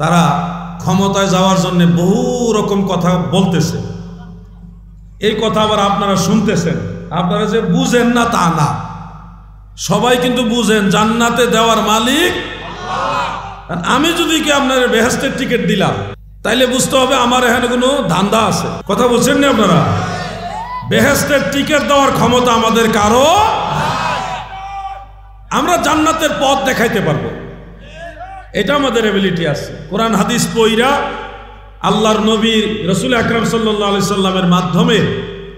তারা ক্ষমতায় যাওয়ার জন্য বহু রকম কথা বলতেছে। এই কথা আবার আপনারা শুনতেছেন। আপনারা যে বুঝেন না তা না, সবাই কিন্তু বুঝেন জান্নাতে দেওয়ার মালিক আল্লাহ। আমি যদি কি আপনার বেহেশতের টিকিট দিলাম, তাইলে বুঝতে হবে আমার এখানে কোনো ধান্দা আছে। কথা বলছেন না আপনারা? বেহেশতের টিকিট দেওয়ার ক্ষমতা আমাদের কারো। আমরা জান্নাতের পথ দেখাইতে পারবো, এটা আমাদের এবিলিটি আছে। কোরআন হাদিস পইরা আল্লাহর নবীর রাসূল আকরাম সাল্লাল্লাহু আলাইহি সাল্লামের মাধ্যমে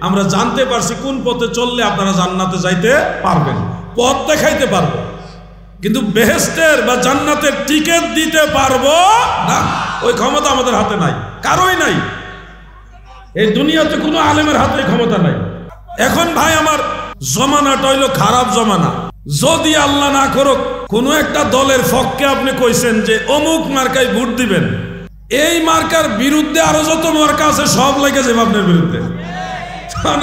আমরা জানতে পারছি কোন পথে চললে আপনারা জান্নাতে যাইতে পারবেন, পথ দেখাইতে পারবো। কিন্তু বেহেশতের বা জান্নাতের টিকিট দিতে পারবো না, ওই ক্ষমতা আমাদের হাতে নাই, কারোই নাই। এই দুনিয়াতে কোনো আলেমের হাতে ক্ষমতা নাই। এখন ভাই আমার জমানাটা হইল খারাপ জমানা। যদি আল্লাহ না করুক কোন একটা দলের পক্ষে আপনি কইছেন যে অমুক মার্কায় ভোট দিবেন, এই মার্কার বিরুদ্ধে আরো যত মার্কা আছে সব লেগে যাবে আপনার বিরুদ্ধে।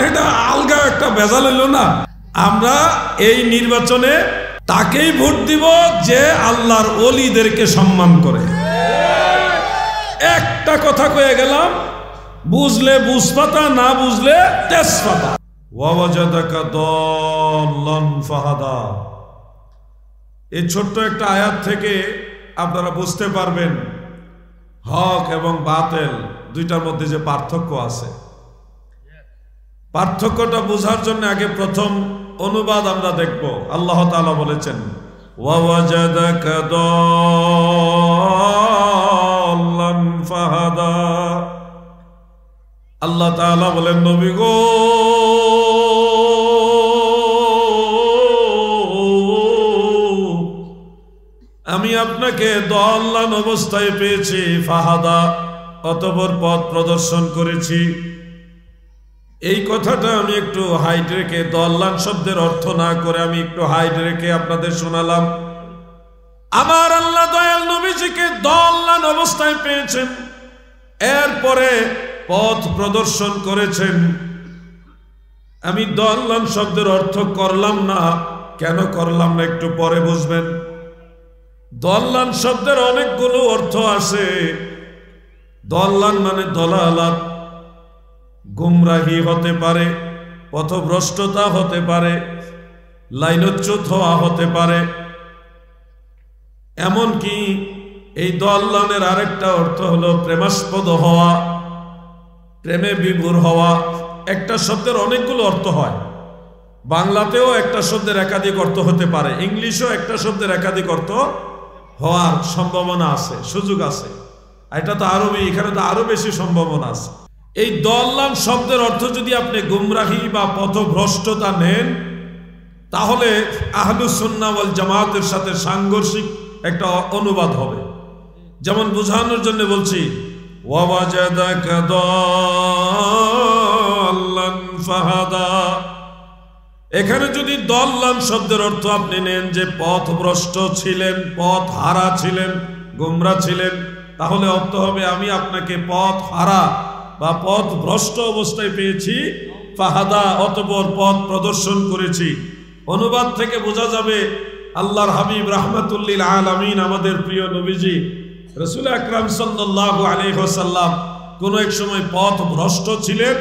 এটা আলগা একটা ভেজাল হইল না? আমরা এই নির্বাচনে তাকেই ভোট দিব যে আল্লাহর ওলিদেরকে সম্মান করে। একটা কথা কয়ে গেলাম, বুঝলে বুঝপাতা, না বুঝলে তেজপাতা। ওয়াওয়াজাদাকা দাল্লান ফাহাদা। এই ছোট্ট একটা আয়াত থেকে আপনারা বুঝতে পারবেন হক এবং বাতিল দুইটার মধ্যে যে পার্থক্য আছে। পার্থক্যটা বোঝার জন্য আগে প্রথম অনুবাদ আমরা দেখব। আল্লাহ তাআলা বলেছেন ওয়াওয়াজাদাকা দাল্লান ফাহাদা। আল্লাহ তাআলা বলেন, নবী গো, আমি আপনাকে দল্লান অবস্থায় পেয়েছি, ফাহাদা অতঃপর পথ প্রদর্শন করেছি। এই কথাটা আমি একটু হাইট রেখে, দল্লান শব্দের অর্থ না করে আমি একটু হাইট রেখে আপনাদের শোনালাম। আমার আল্লাহ দয়াল নবীজিকে দল্লান অবস্থায় পেয়েছেন, এরপরে পথ প্রদর্শন করেছেন। আমি দল্লান শব্দের অর্থ করলাম না। কেন করলাম না একটু পরে বুঝবেন। দল্লান শব্দের অনেকগুলো অর্থ আছে। দল্লান মানে দলালাত, গুমরাহি হতে পারে, পথভ্রষ্টতা হতে পারে, লাইনচ্যুত হওয়া হতে পারে। এমনকি এই দল্লানের আরেকটা অর্থ হলো প্রেমাস্পদ হওয়া, প্রেমে বিভোর হওয়া। একটা শব্দের অনেকগুলো অর্থ হয়। বাংলাতেও একটা শব্দের একাধিক অর্থ হতে পারে, ইংলিশেও একটা শব্দের একাধিক অর্থ হওয়ার সম্ভাবনা আছে, সুযোগ আছে। এটা তো আরবি, এখানে তো আরো বেশি সম্ভাবনা আছে। এই দল্লান শব্দের অর্থ যদি আপনি গুমরাহি বা পথভ্রষ্টতা নেন, তাহলে আহলুস সুন্নাহ ওয়াল জামাতের সাথে সাংঘর্ষিক একটা অনুবাদ হবে। যেমন বোঝানোর জন্য বলছি, ওয়াওয়াজাদাকা দাল্লান ফাহাদা। এখানে যদি দল্লান শব্দের অর্থ আপনি নেন যে পথভ্রষ্ট ছিলেন, পথ হারা ছিলেন, গুমরা ছিলেন, তাহলে অর্থ হবে আমি আপনাকে পথ হারা বা পথ ভ্রষ্ট অবস্থায় পেয়েছি, ফাহাদা অতঃপর পথ প্রদর্শন করেছি। অনুবাদ থেকে বোঝা যাবে আল্লাহর হাবিব রাহমাতুল্লিল আলামিন আমাদের প্রিয় নবীজি রাসূল আকরাম সাল্লাল্লাহু আলাইহি ওয়াসাল্লাম কোন এক সময় পথ ভ্রষ্ট ছিলেন,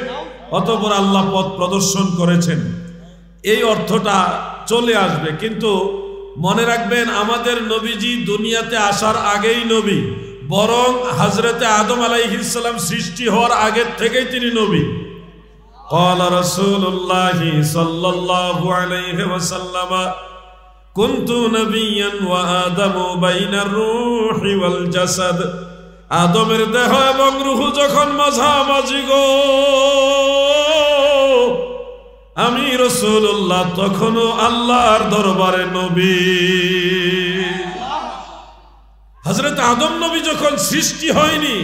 অতঃপর আল্লাহ পথ প্রদর্শন করেছেন। এই অর্থটা চলে আসবে। কিন্তু মনে রাখবেন, আমাদের নবীজি দুনিয়াতে আসার আগেই নবী, বরং হযরতে আদম আলাইহিস সালাম সৃষ্টি হওয়ার আগের থেকেই তিনি নবী। ক্বালা রাসূলুল্লাহি সাল্লাল্লাহু আলাইহি ওয়াসাল্লাম কুনতু নবিয়্যান ওয়া আদামু বাইনার রূহি ওয়াল জাসাদ। আদমের দেহ এবং রূহ যখন মাঝামাঝি গো, আমি রাসূলুল্লাহ তখনও আল্লাহর দরবারে নবী। হযরত আদম নবী যখন সৃষ্টি হয়নি,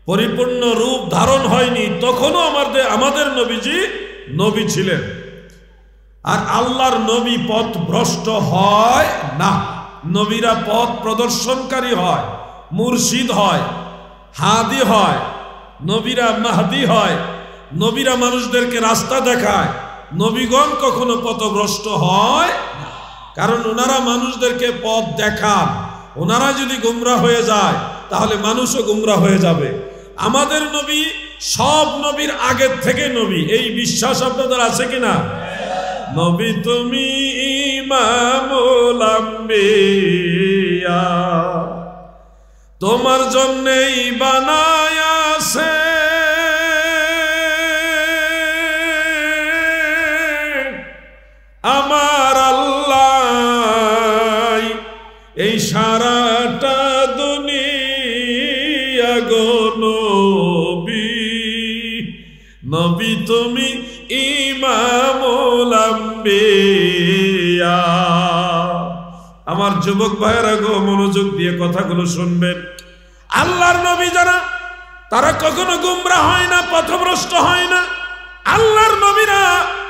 পরিপূর্ণ রূপ ধারণ হয়নি, তখনও আমাদের নবীজি নবী ছিলেন। আর আল্লাহর নবী পথ ভ্রষ্ট হয় না। নবীরা পথ প্রদর্শনকারী হয়, মুর্শিদ হয়, হাদি হয়, নবীরা মাহদি হয়, নবীরা মানুষদেরকে রাস্তা দেখায়। নবীগণ কখনো পথভ্রষ্ট হয় না, কারণ ওনারা মানুষদেরকে পথ দেখান, ওনারা যদি গুমরা হয়ে যায় তাহলে মানুষও গুমরা হয়ে যাবে। আমাদের নবী সব নবীর আগের থেকে নবী, এই বিশ্বাস আপনাদের আছে কিনা? নবী তুমি ইমামুল আম্বিয়া, তোমার জন্যই বানায়াছে আমার আল্লাহ এই সারাটা দুনিয়া গো নবী, নবী তুমি ইমামুল আম্বিয়া। আমার যুবক ভাইয়েরা গো, মনোযোগ দিয়ে কথাগুলো শুনবেন। আল্লাহর নবী যারা, তারা কখনো গুমরা হয় না, পথভ্রষ্ট হয় না। আল্লাহর নবীরা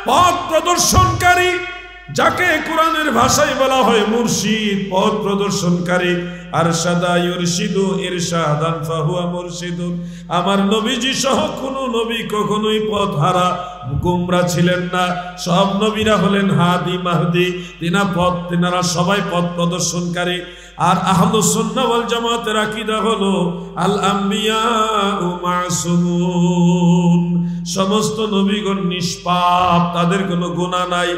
পথ প্রদর্শনকারী, যাকে কোরআনের ভাষায় বলা হয় মুর্শিদ, পথ প্রদর্শনকারী। আরশাদা ইরশিদু ইরশাদান ফাহুয়া মুরশিদুন। আমার নবীজি সহ কোনো নবী কখনোই পথ হারা গুমরা ছিলেন না। সব নবীরা হলেন হাদি মাহদি, তিনারা সবাই পথ প্রদর্শনকারী। আর আহলুস সুন্নাহ ওয়াল জামাতের আকীদা হলো আল আম্বিয়াউ মাসুমুন, সমস্ত নবীগণ নিষ্পাপ, তাদের কোনো গুনাহ নাই।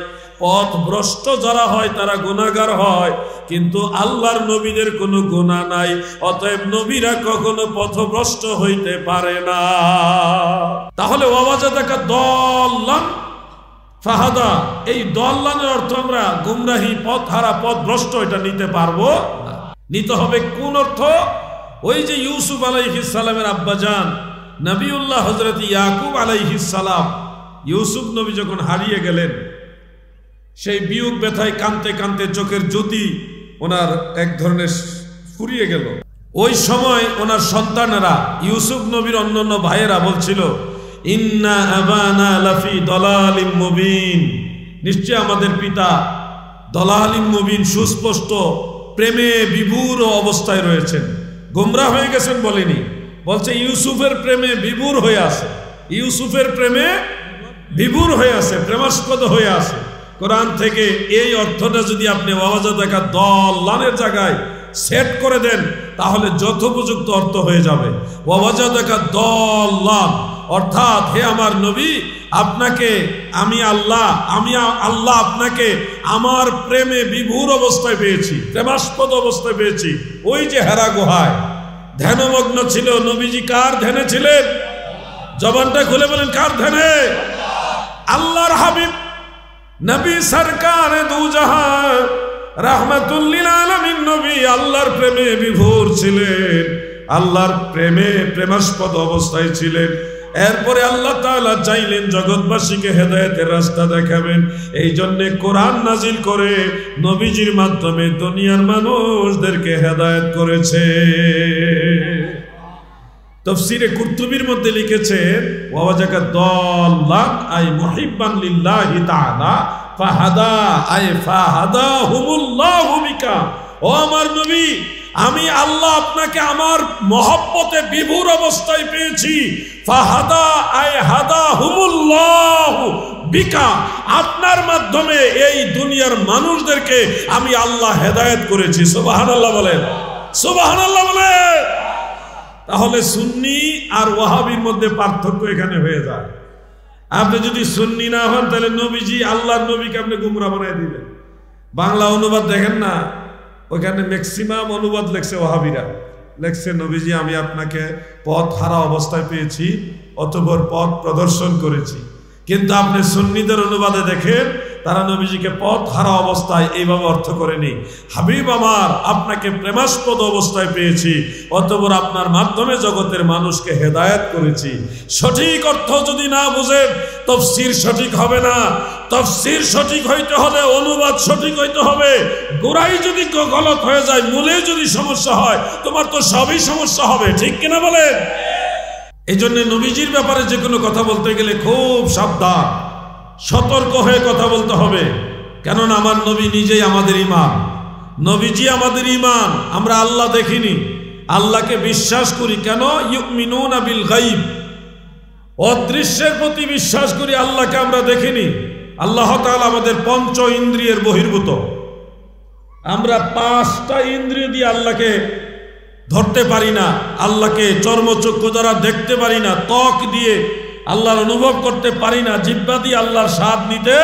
পথ ভ্রষ্ট যারা হয় তারা গুনাহগার হয়, কিন্তু আল্লাহর নবীদের কোনো গুনাহ নাই। অতএব নবীরা কখনো পথভ্রষ্ট হইতে পারে না। তাহলে ওয়াজাদাকা দাল্লান ফাহাদা, এই দাল্লানের অর্থ আমরা গুমরাহি, পথ হারা, পথ ভ্রষ্ট এটা নিতে পারবো না। নিতে হবে কোন অর্থ? ওই যে ইউসুফ আলাইহিস সালামের আব্বাজান নবিউল্লাহ হযরত ইয়াকুব আলাইহিস সালাম, ইউসুফ নবী যখন হারিয়ে গেলেন, সেই বিয়োগ ব্যথায় কাঁদতে কাঁদতে চোখের জ্যোতি ওনার এক ধরনের ফুরিয়ে গেল। ওই সময় ওনার সন্তানেরা, ইউসুফ নবীর অন্যান্য ভাইয়েরা বলছিল, ইন্না আবানা লাফি দালালিম মুবিন, নিশ্চয় আমাদের পিতা দালালিম মুবিন, সুস্পষ্ট প্রেমে বিভোর অবস্থায় রয়েছেন। গোমরা হয়ে গেছেন বলেনি, বলছে ইউসুফের প্রেমে বিভোর হয়ে আছে, ইউসুফের প্রেমে বিভোর হয়ে আছে, প্রেমাস্পদ হয়ে আছে। কোরআন থেকে এই অর্থটা যদি আপনি ওয়াজাদাকা দাল্লানের জায়গায় সেট করে দেন, তাহলে যথোপযুক্ত অর্থ হয়ে যাবে। ওয়াজাদাকা দাল্লান অর্থাৎ, হে আমার নবী, আপনাকে আমি আল্লাহ আপনাকে আমার প্রেমে বিভোর অবস্থায় পেয়েছি, প্রেমাস্পদ অবস্থায় পেয়েছি। ওই যে হেরা গুহায় ধ্যানমগ্ন ছিল নবীজি, কার ধ্যানে ছিলেন? জবানটা খুলে বলেন, কার ধ্যানে? আল্লাহর হাবিব নবী সরকারে দু জাহান রাহমাতুল লিল আলামিন নবী আল্লাহর প্রেমে বিভোর ছিলেন, আল্লাহর প্রেমে প্রেমাস্পদ অবস্থায় ছিলেন। এরপরে আল্লাহ তাআলা চাইলেন জগৎবাসীকে হেদায়েতের রাস্তা দেখাবেন, এই জন্য কোরআন নাজিল করে নবীজির মাধ্যমে দুনিয়ার মানুষদেরকে হেদায়েত করেছে। তাফসীরে কুরতুবীর মধ্যে লিখেছেন, ওয়াজাকা দাল্লান আই মুহিব্বান লিল্লাহি তাআলা ফাহাদা আই ফাহাদাহুমুল্লাহু বিকা। ও আমার নবী, আমি আল্লাহ আপনাকে আমার মহব্বতে বিভোর অবস্থায় পেয়েছি। ফাহাদা আই হাদাহুমুল্লাহু বিকা, আপনার মাধ্যমে এই দুনিয়ার মানুষদেরকে আমি আল্লাহ হেদায়েত করেছি। সুবহানাল্লাহ বলেন, সুবহানাল্লাহ বলেন। তাহলে সুন্নি আর ওয়াহাবির মধ্যে পার্থক্য এখানে হয়ে যায়। আপনি যদি সুন্নি না হন, তাহলে নবীজি, আল্লাহর নবীকে আপনি গুমরা বানায় দিলেন। বাংলা অনুবাদ দেখেন না, ওইখানে ম্যাক্সিমাম অনুবাদ লেখছে ওয়াহাবিরা, লেখছে নবীজি আমি আপনাকে পথ হারা অবস্থায় পেয়েছি, অতঃপর পথ প্রদর্শন করেছি। কিন্তু আপনি সুন্নিদের অনুবাদে দেখেন, তারা নবীজিকে পথ হারা অবস্থায় এইভাবে অর্থ করেনি। হাবিব আমার, আপনাকে প্রেমাস্পদ অবস্থায় পেয়েছি, অতঃপর আপনার মাধ্যমে জগতের মানুষকে হেদায়েত করেছি। সঠিক অর্থ যদি না বুঝেন, তাফসীর সঠিক হবে না। তাফসীর সঠিক হইতে হলে অনুবাদ সঠিক হইতে হবে। গোড়াই যদি গলত হয়ে যায়, মূলে যদি সমস্যা হয়, তোমার তো সবই সমস্যা হবে। ঠিক কিনা বলেন? এই জন্য নবীজির ব্যাপারে যে কোনো কথা বলতে গেলে খুব সাবধান, সতর্ক হয়ে কথা বলতে হবে। কেননা আমার নবী নিজেই আমাদের ঈমান, নবীজি আমাদের ঈমান। আমরা আল্লাহ দেখিনি, আল্লাহকে বিশ্বাস করি। কেন? ইউমিনুনা বিল গায়ব, অদৃশ্যের প্রতি বিশ্বাস করি। আল্লাহকে আমরা দেখিনি। আল্লাহ তাআলা আমাদের পঞ্চ ইন্দ্রিয়ের বহির্ভূত। আমরা 5টা ইন্দ্রিয় দিয়ে আল্লাহকে ধরতে পারি না, আল্লাহকে চর্মচক্ষু দ্বারা দেখতে পারি না, ত্বক দিয়ে আল্লাহর অনুভব করতে পারি না, জিহ্বা দিয়ে আল্লাহর স্বাদ নিতে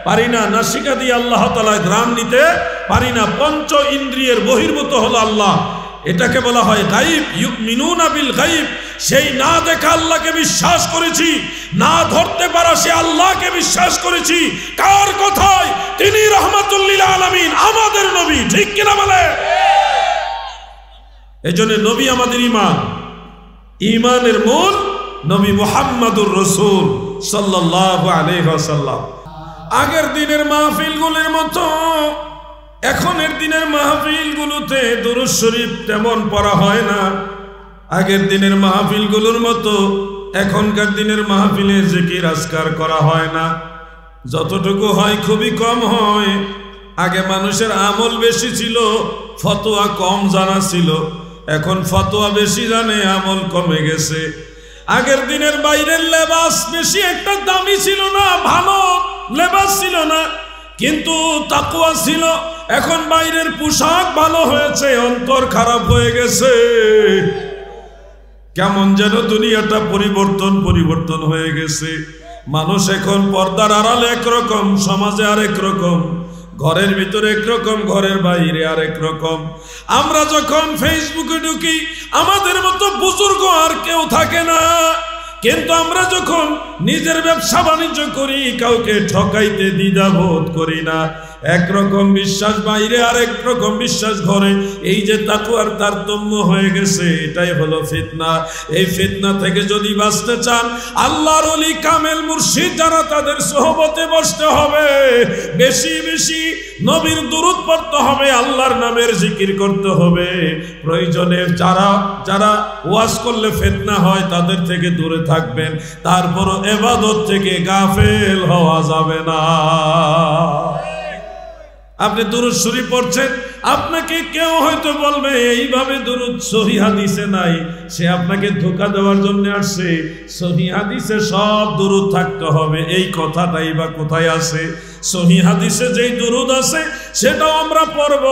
পারি না, নাসিকা দিয়ে আল্লাহ তাআলার ঘ্রাণ নিতে পারি না। 5 ইন্দ্রিয়ের বহির্ভূত হলো আল্লাহ। এটাকে বলা হয় গায়ব। ইউমিনুনা বিল গায়ব। সেই না দেখা আল্লাহকে বিশ্বাস করেছি, না ধরতে পারা সে আল্লাহকে বিশ্বাস করেছি। কার কথায়? তিনি রাহমাতুল লিল আলামিন, আমাদের নবী। ঠিক কিনা বলে? এজন্য নবী আমাদের ঈমান, ঈমানের মূল নবী মুহাম্মদুর রাসূল সাল্লাল্লাহু আলাইহি ওয়াসাল্লাম। আগের দিনের মাহফিলগুলোর মতো এখনের দিনের মাহফিলগুলোতে দুরূদ শরীফ তেমন পড়া হয় না। আগের দিনের মাহফিলগুলোর মতো এখনকার দিনের মাহফিলে জিকির আজকার করা হয় না। যতটুকু হয় খুবই কম হয়। আগে মানুষের আমল বেশি ছিল, ফতোয়া কম জানা ছিল। এখন ফতোয়া বেশি জানে, আমল কমে গেছে। আগের দিনের বাইরের লেবাস বেশি একটা দামি ছিল না, ভালো লেবাস ছিল না, কিন্তু তাকওয়া ছিল। এখন বাইরের পোশাক ভালো হয়েছে, অন্তর খারাপ হয়ে গেছে। কেমন যেন দুনিয়াটা পরিবর্তন হয়ে গেছে। মানুষ এখন পর্দার আড়ালে একরকম, সমাজে আরেক রকম, ঘরের ভিতরে একরকম, ঘরের বাইরে আরেক রকম। আমরা যখন ফেসবুকে ঢুকি আমাদের মতো বুজুর্গ আর কেউ থাকে না, কিন্তু আমরা যখন নিজের ব্যবসা বাণিজ্য করি কাউকে ঠকাইতে দ্বিধাবোধ করি না। একরকম বিশ্বাস বাইরে, আরেক রকম বিশ্বাস ঘরে। এই যে তাকওয়ার তারতম্য হয়ে গেছে, এটাই হলো ফিতনা। এই ফিতনা থেকে যদি বাঁচতে চান, আল্লাহর ওলি কামেল মুর্শিদ যারা, তাদের সোহবতে বসতে হবে, বেশি বেশি নবীর দুরূদ পড়তে হবে, আল্লাহর নামের জিকির করতে হবে। প্রয়োজনে যারা ওয়াজ করলে ফিতনা হয় তাদের থেকে দূরে থাকবেন। তারপরও ইবাদত থেকে গাফেল হওয়া যাবে না। আপনি দুরূদ শরীফ পড়ছেন, আপনাকে কেউ হয়তো বলবে এইভাবে দুরূদ সহিহ হাদিসে নাই, সে আপনাকে ধোঁকা দেওয়ার জন্য আসছে। সহিহ হাদিসে সব দুরূদ থাকতে হবে, এই কথাটাই বা কোথায় আছে? সহিহ হাদিসে যেই দুরূদ আছে সেটাও আমরা পড়ব,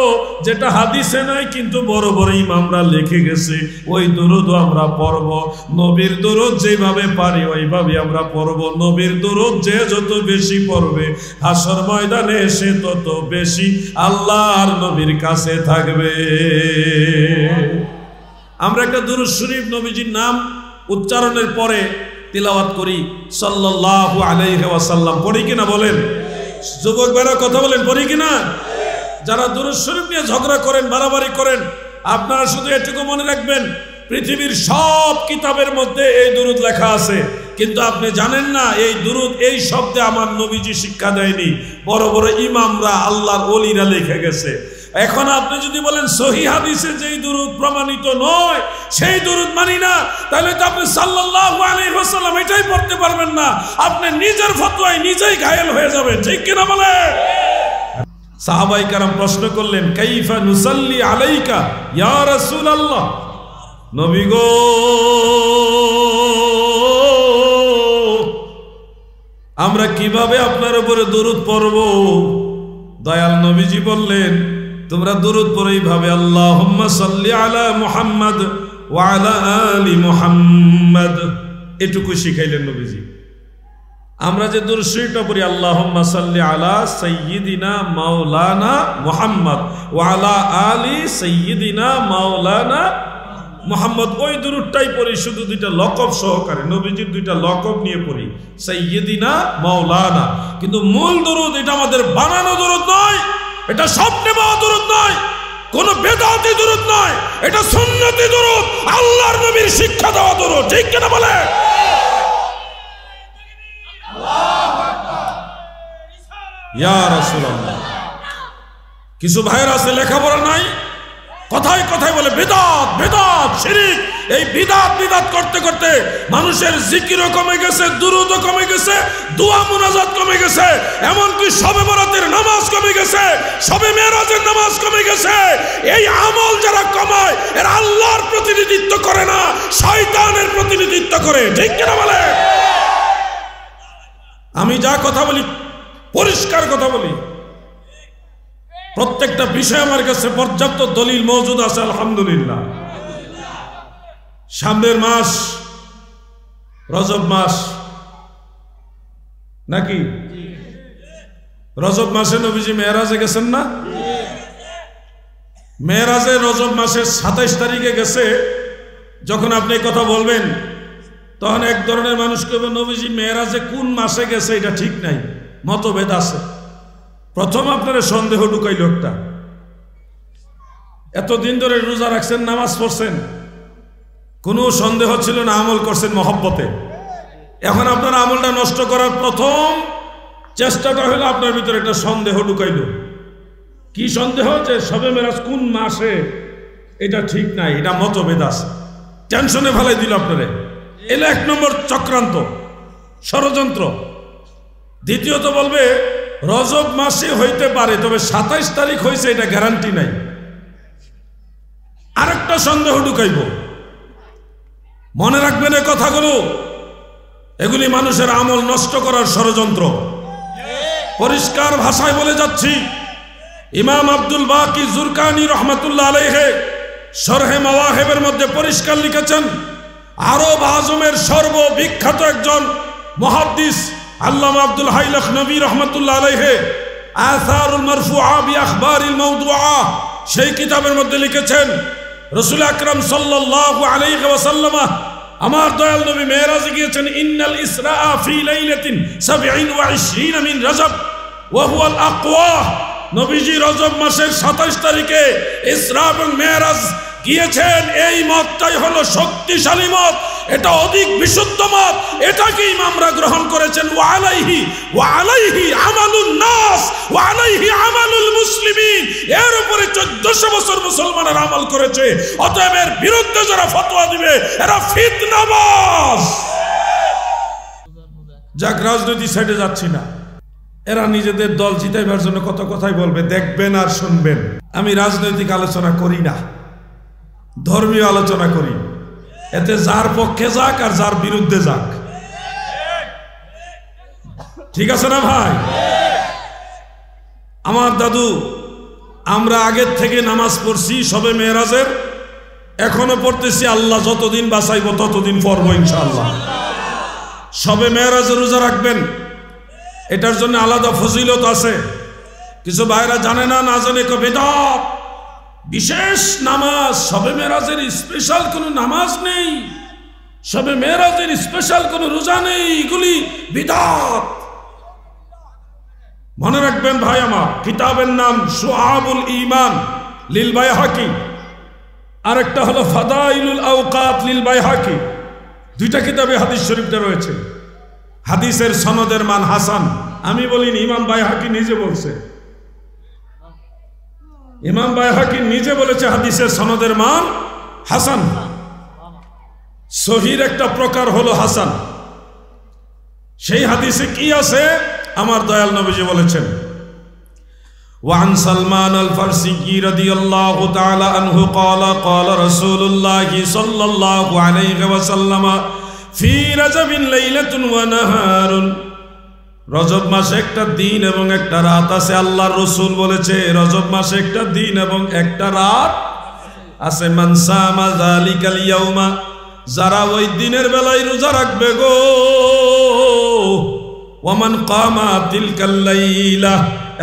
যেটা হাদিসে নাই কিন্তু বড় বড় ইমামরা লিখে গেছে, ওই দুরূদও আমরা পড়ব। নবীর দুরূদ যেভাবে পারি ওইভাবে আমরা পড়ব। নবীর দুরূদ যে যত বেশি পড়বে, হাসর ময়দানে সে তত বেশি আল্লাহর নবীর কাছে থাকবে। আমরা একটা দুরূদ শরীফ নবীজির নাম উচ্চারণের পরে তিলাওয়াত করি, সাল্লাল্লাহু আলাইহি ওয়াসাল্লাম। পড়ি কিনা বলেন? যুবক ভাইরা কথা বলেন, পড়ি কিনা? যারা দুরূদ শরীফ নিয়ে ঝগড়া করেন, বাড়াবাড়ি করেন, আপনারা শুধু এটুকু মনে রাখবেন, পৃথিবীর সব কিতাবের মধ্যে এই দুরূদ লেখা আছে, কিন্তু আপনি জানেন না এই দুরূদ এই শব্দে আমার নবীজি শিক্ষা দেয়নি, বড় বড় ইমামরা, আল্লাহর ওলিরা লিখে গেছে। এখন আপনি যদি বলেন সহিহ হাদিসে যেই দুরূদ প্রমাণিত নয় সেই দুরূদ মানি না, তাহলে তো আপনি সাল্লাল্লাহু আলাইহি ওয়াসাল্লাম এটাই পড়তে পারবেন না। আপনি নিজের ফতোয়ায় নিজেই ঘায়েল হয়ে যাবেন। ঠিক কিনা বলে? সাহাবায়ে কেরাম প্রশ্ন করলেন, কাইফা নুসাল্লি আলাইকা ইয়া রাসূলুল্লাহ, নবী গো আমরা কিভাবে আপনার উপরে দুরূদ পড়ব? দয়াল নবীজি বললেন, তোমরা দুরূদ পড়ো এইভাবে, আল্লাহুম্মা সাল্লি আলা মুহাম্মাদ ওয়া আলা আলি মুহাম্মাদ। এটুকু শিখাইলেন নবীজি। আমরা যে দুরূদ শরীফটা পড়ি, আল্লাহুম্মা সাল্লি আলা সাইয়্যিদিনা মাওলানা মুহাম্মাদ ওয়া আলা আলি সাইয়্যিদিনা মাওলানা মুহাম্মদ, ওই দুরূদটাই পড়ি শুধু দুইটা লকব সহকারে, নবীজির দুইটা লকব নিয়ে পড়ি, সাইয়্যিদিনা মাওলানা। কিন্তু মূল দুরূদ এটা আমাদের বানানো দুরূদ নয়, এটা স্বপ্নে পাওয়া দুরূদ নয়, কোন বেদাতি দুরূদ নয়, এটা সুন্নতি দুরূদ, আল্লাহর নবীর শিক্ষা দেওয়া দুরূদ। ঠিক কিনা বলে? আল্লাহু আকবার, ইয়া রাসূলুল্লাহ। কিছু ভাইয়ের আছে লেখাপড়া নাই, কথায় কথায় বলে বিদআত বিদআত শিরক। এই বিদআত বিদআত করতে করতে মানুষের জিকিরও কমে গেছে, দুরূদও কমে গেছে, দোয়া মুনাজাত কমে গেছে, এমনকি শবে বরাতের নামাজ কমে গেছে, শবে মেরাজের নামাজ কমে গেছে। এই আমল যারা কমায় এরা আল্লাহর প্রতিনিধিত্ব করে না, শয়তানের প্রতিনিধিত্ব করে। ঠিক কিনা বলে? আমি যা কথা বলি পরিষ্কার কথা বলি। প্রত্যেকটা বিষয় আমার কাছে পর্যাপ্ত দলিল মওজুদ আছে আলহামদুলিল্লাহ। সামনের মাস রজব মাস নাকি? রজব মাসে নবীজি মেরাজে গেছেন না? মেরাজে রজব মাসের 27 তারিখে গেছে। যখন আপনি কথা বলবেন তখন এক ধরনের মানুষ কবে নবীজি মেরাজে কোন মাসে গেছে এটা ঠিক নাই, মতভেদ আছে। প্রথম আপনারা সন্দেহ ঢুকাই লোকটা, এতদিন ধরে রোজা রাখছেন, নামাজ পড়ছেন, কোনো সন্দেহ ছিল না, আমল করছেন মহব্বতে। এখন আপনার আমলটা নষ্ট করার প্রথম চেষ্টাটা হলো আপনার ভিতরে একটা সন্দেহ ঢুকাইল। কি সন্দেহ? যে শবে মেরাজ কোন মাসে এটা ঠিক নাই, এটা মতভেদ আছে। টেনশনে ফেলাই দিল আপনারে। এলে 1 নম্বর চক্রান্ত, ষড়যন্ত্র। দ্বিতীয়ত বলবে রজব মাসে হইতে পারে, তবে 27 তারিখ হয়েছে এটা গ্যারান্টি নাই। আরেকটা সন্দেহ ঢুকাইব। মনে রাখবেন এই কথাগুলো, এগুলি মানুষের আমল নষ্ট করার ষড়যন্ত্র। পরিষ্কার ভাষায় বলে যাচ্ছি, ইমাম আব্দুল বাকি জুরকানি রহমাতুল্লাহ আলাইহি শরহে মাওয়াহিবের মধ্যে পরিষ্কার লিখেছেন, আরব আজমের সর্ববিখ্যাত একজন মুহাদ্দিস আল্লামা আব্দুল হাই লখনবী রহমাতুল্লাহ আলাইহি আসারুল মারফুআ বিআখবারিল মাওদুআ সেই কিতাবের মধ্যে লিখেছেন, রাসূল আকরাম সাল্লাল্লাহু আলাইহি ওয়াসাল্লাম আমার দয়াল নবী মেরাজে গিয়েছেন। ইন্নাল ইসরা ফি লাইলাতিন 27 মিন রজব ওয়া হুয়া আল আকওয়া। নবীজি রজব মাসের 27 তারিখে ইসরা এবং মেরাজ গিয়েছেন। এই মতটাই হলো শক্তিশালী মত, এটা অধিক বিশুদ্ধ মত, এটাকে ইমামরা গ্রহণ করেছেন। ওয়া আলাইহি আমালুন নাস ওয়া আলাইহি আমালুল মুসলিমিন। এর উপরে 1400 বছর মুসলমানরা আমল করেছে। অতএব এর বিরুদ্ধে যারা ফতোয়া দিবে এরা ফিতনাবাজ। যাক, রাজনীতি সাইডে যাচ্ছি না, এরা নিজেদের দল জিতাইবার জন্য কত কথাই বলবে, দেখবেন আর শুনবেন। আমি রাজনৈতিক আলোচনা করি না, ধর্মীয় আলোচনা করি। এতে যার পক্ষে যাক আর যার বিরুদ্ধে যাক, ঠিক আছে না ভাই? আমার দাদু, আমরা আগের থেকে নামাজ পড়ছি শবে মেরাজের, এখনো পড়তেছি। আল্লাহ যতদিন বাঁচাইব ততদিন পড়বো ইনশাআল্লাহ। শবে মেরাজের রোজা রাখবেন, এটার জন্য আলাদা ফজিলত আছে। কিছু ভাইরা জানে না, না জানে কো বেদাত, বিশেষ নামাজ। শবে মেরাজের স্পেশাল কোনো নামাজ নেই, শবে মেরাজের স্পেশাল কোনো রোজা নেই, এগুলি বিদাত। মনে রাখবেন ভাই আমার, কিতাবের নাম শুআবুল ঈমান লিল বাইহাকি, আরেকটা হলো ফাদাইলুল আওকাত লিল বাইহাকি। দুইটা কিতাবে হাদিস শরীফটা রয়েছে। হাদিসের সনদের মান হাসান। আমি বলিনি, ইমাম বাইহাকি নিজে বলছে। ইমাম বাইহাকি নিজে বলেছে হাদিসের সনদের মান হাসান। সহির একটা প্রকার হলো হাসান। সেই হাদিসে কি আছে? আমার দয়াল নবীজি বলেছেন, ওয়ান সালমান আল ফারসি রাদিয়াল্লাহু তাআলা আনহু ক্বালা ক্বালা রাসূলুল্লাহ সাল্লাল্লাহু আলাইহি ওয়াসাল্লাম ফি রাজাবিন লাইলাতুন ওয়া নাহারুন। রজব মাসে একটা দিন এবং একটা রাত আছে। আল্লাহর রাসূল বলেছে রজব মাসে একটা দিন এবং একটা রাত আছে। মান সামা যালিকাল ইয়াউমা, যারা ওই দিনের বেলায় রোজা রাখবে গো। ওয়ামান কামা তিলকাল লাইলা,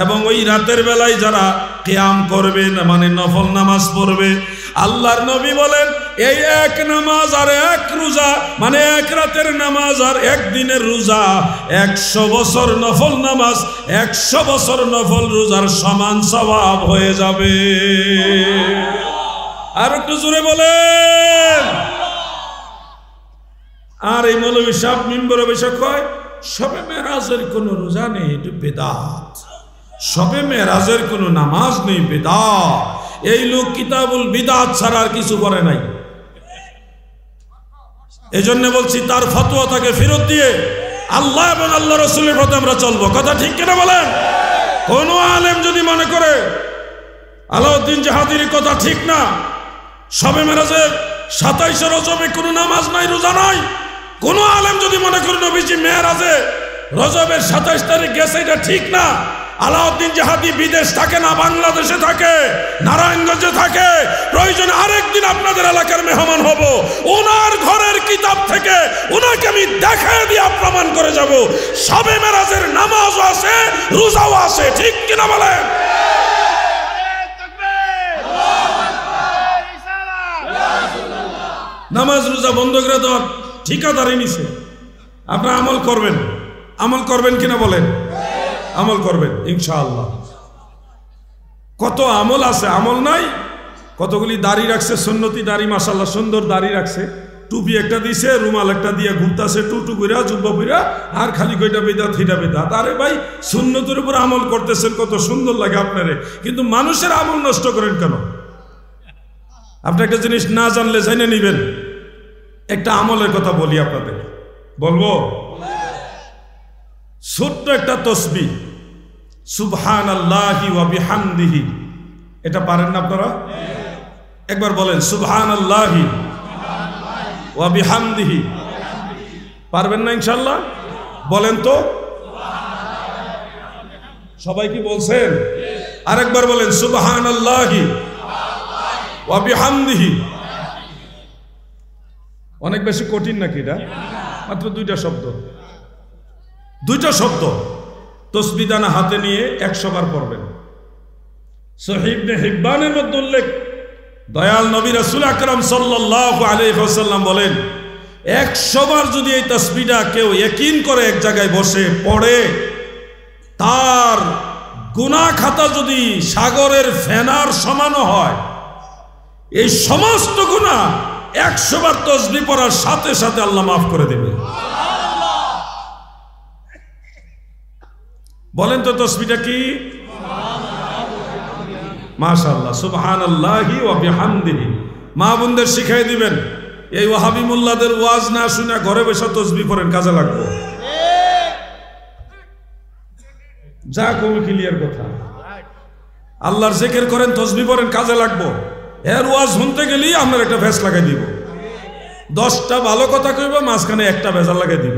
এবং ওই রাতের বেলায় যারা কিয়াম করবে, মানে নফল নামাজ পড়বে। আল্লাহর নবী বলেন এই এক নামাজ আর এক রোজা, মানে এক রাতের নামাজ আর এক দিনের রোজা 100 বছর নফল নামাজ, 100 বছর নফল রোজার সমান সওয়াব হয়ে যাবে। আর একটু জোরে বলেন। আর এই মৌলভী সাহেব মিম্বরে বসে কয় শবে মেরাজের কোনো রোজা নেই, এটা বেদাত। শবে মেরাজের কোনো নামাজ নেই, বেদাত। এই লোক কিতাবুল বিদাত ছাড়া আর কিছু করে নাই। এজন্য বলছি তার ফতোয়া তাকে ফেরত দিয়ে আল্লাহ এবং আল্লাহ রাসূলের পথে আমরা চলবো। কথা ঠিক কিনা বলেন? কোন আলেম যদি মনে করে আলাউদ্দিন জাহাদির কথা ঠিক না, শবে মেরাজের 27 রজবে কোনো নামাজ নাই, রোজা নাই, কোন আলেম যদি মনে করে নবীজি মেরাজে রজবের 27 তারিখ গেছে এটা ঠিক না, আলাউদ্দিন জাহাদি বিদেশ থাকে না, বাংলাদেশে থাকে, নারায়ণগঞ্জে থাকে, প্রয়োজনে আরেকদিন আপনাদের এলাকার মেহমান হব, ওনার ঘরের কিতাব থেকে ওনাকে আমি দেখায় দিয়ে প্রমাণ করে যাব শবে মেরাজের নামাজও আছে, রোজাও আছে। ঠিক কিনা বলেন? নামাজ রোজা বন্ধ করে দেওয়ার ঠিকাদারি নিছে। আপনারা আমল করবেন, আমল করবেন কিনা বলেন? আমল করবেন ইনশাআল্লাহ। কত আমল আছে, আমল নাই? কতগুলি দাড়ি রাখছে, সুন্নতি দাড়ি, মাশাআল্লাহ সুন্দর দাড়ি রাখছে, টুপি একটা দিছে, রুমাল একটা দিয়ে ঘুরতেছে, টুটু কইরা জুব্বা কইরা, আর খালি কইটা বেদাত হিটা বেদাত। আরে ভাই, সুন্নতের উপর আমল করতেছেন, কত সুন্দর লাগে আপনারে, কিন্তু মানুষের আমল নষ্ট করেন কেন? আপনি একটা জিনিস না জানলে জেনে নিবেন। একটা আমলের কথা বলি আপনাদের, বলবো? ছোট্ট একটা তসবিহ, সুবহানাল্লাহি ওয়া বিহামদিহি, এটা পারেন না আপনারা? একবার বলেন সুবহানাল্লাহি ওয়া বিহামদিহি। পারবেন না ইনশাআল্লাহ? বলেন তো। সবাই কি বলছেন? আরেকবার বলেন সুবহানাল্লাহি ওয়া বিহামদিহি। অনেক বেশি কঠিন নাকি এটা? মাত্র দুইটা শব্দ, দুইটা শব্দ। তসবিহ দানা হাতে নিয়ে 100 বার পড়বেন। সহিহ ইবনে হিব্বানের মধ্যে উল্লেখ, দয়াল নবী রাসূল আকরাম সাল্লাল্লাহু আলাইহি ওয়াসাল্লাম বলেন, 100 বার যদি এই তসবিহটা কেউ ইয়াকিন করে এক জায়গায় বসে পড়ে, তার গুনাহ খাতা যদি সাগরের ফেনার সমানও হয়, এই সমস্ত গুনাহ 100 বার তসবিহ পড়ার সাথে সাথে আল্লাহ মাফ করে দেবে। বলেন তো তসবিহটা কি? মাশাআল্লাহ, সুবহানাল্লাহি ওয়া বিহামদিহি। মা বোনদের শিখাই দিবেন, এই ওয়াহাবি মোল্লাদের ওয়াজ না শুনে ঘরে বসে তসবিহ পড়েন, কাজে লাগবে। যা কম ক্লিয়ার কথা, আল্লাহর জিকির করেন, তসবিহ পড়েন, কাজে লাগবে। এর ওয়াজ শুনতে গেলেই আপনার একটা ভেস লাগাই দিব, 10টা ভালো কথা কইব, মাঝখানে একটা ভেজাল লাগাই দিব।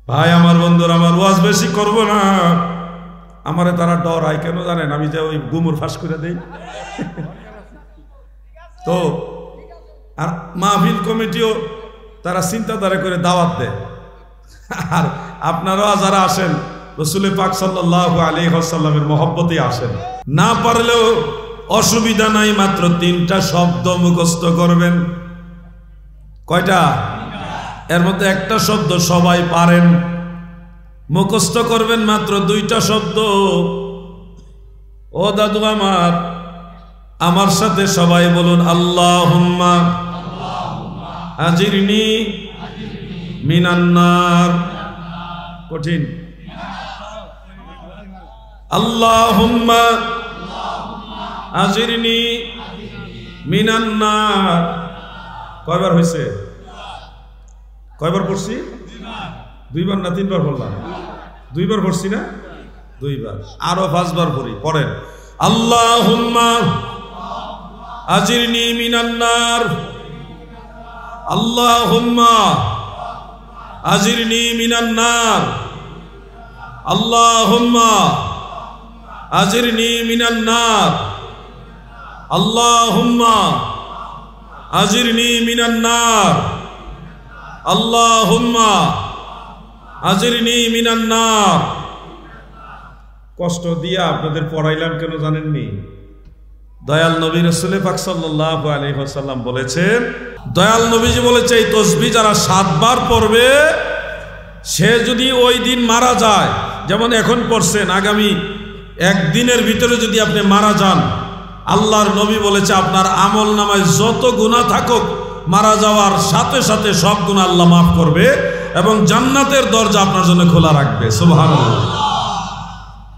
ভাই আমার বন্ধুরা, আমার ওয়াজ বেশি করব না, আমারে তারা ডর হয় কেন জানেন? আমি যে ওই গুমুর ফাঁস করে দেই তো, আর মাহফিল কমিটিও তারা চিন্তাধারা করে দাওয়াত দেয়। আর আপনারাও যারা আসেন রাসূল পাক সাল্লাল্লাহু আলাইহি ওয়াসাল্লামের মহব্বতে আসেন। না পারলেও অসুবিধা নাই, মাত্র 3টা শব্দ মুখস্থ করবেন। কয়টা? এর মধ্যে একটা শব্দ সবাই পারেন, মুখস্থ করবেন মাত্র 2টা শব্দ। ও দাদু আমার, আমার সাথে সবাই বলুন আল্লাহুম্মা আজিরনি মিনান নার। কঠিন। আল্লাহুম্মা আজিরনি মিনান নার। কয়বার হয়েছে? কয়বার পড়ছি? 2 বার না 3 বার বললাম? 2 বার পড়ছি না? 2 বার। আরো 5 বার পড়ি, পড়েন আল্লাহুম্মা আজিরনি মিনান নার, আল্লাহুম্মা আজিরনি মিনান নার, আল্লাহুম্মা আজিরনি মিনান নার, আল্লাহুম্মা আজিরনি মিনান নার, আল্লাহুম্মা আজিরনি মিনান নার। কষ্ট দিয়া আপনাদের পড়াইলাম কেন জানেননি? দয়াল নবী রাসূল পাক সাল্লাল্লাহু আলাইহি ওয়াসাল্লাম বলেছেন, দয়াল নবীজি বলেছে, এই তাসবিহ যারা 7 বার পড়বে, সে যদি ওই দিন মারা যায়, যেমন এখন পড়ছেন, আগামী 1 দিনের ভিতরে যদি আপনি মারা যান, আল্লাহর নবী বলেছে আপনার আমল নামায় যত গুনাহ থাকুক, মারা যাওয়ার সাথে সাথে সব গুনাহ আল্লাহ মাফ করবে এবং জান্নাতের দরজা আপনার জন্য খোলা রাখবে। সুবহানাল্লাহ।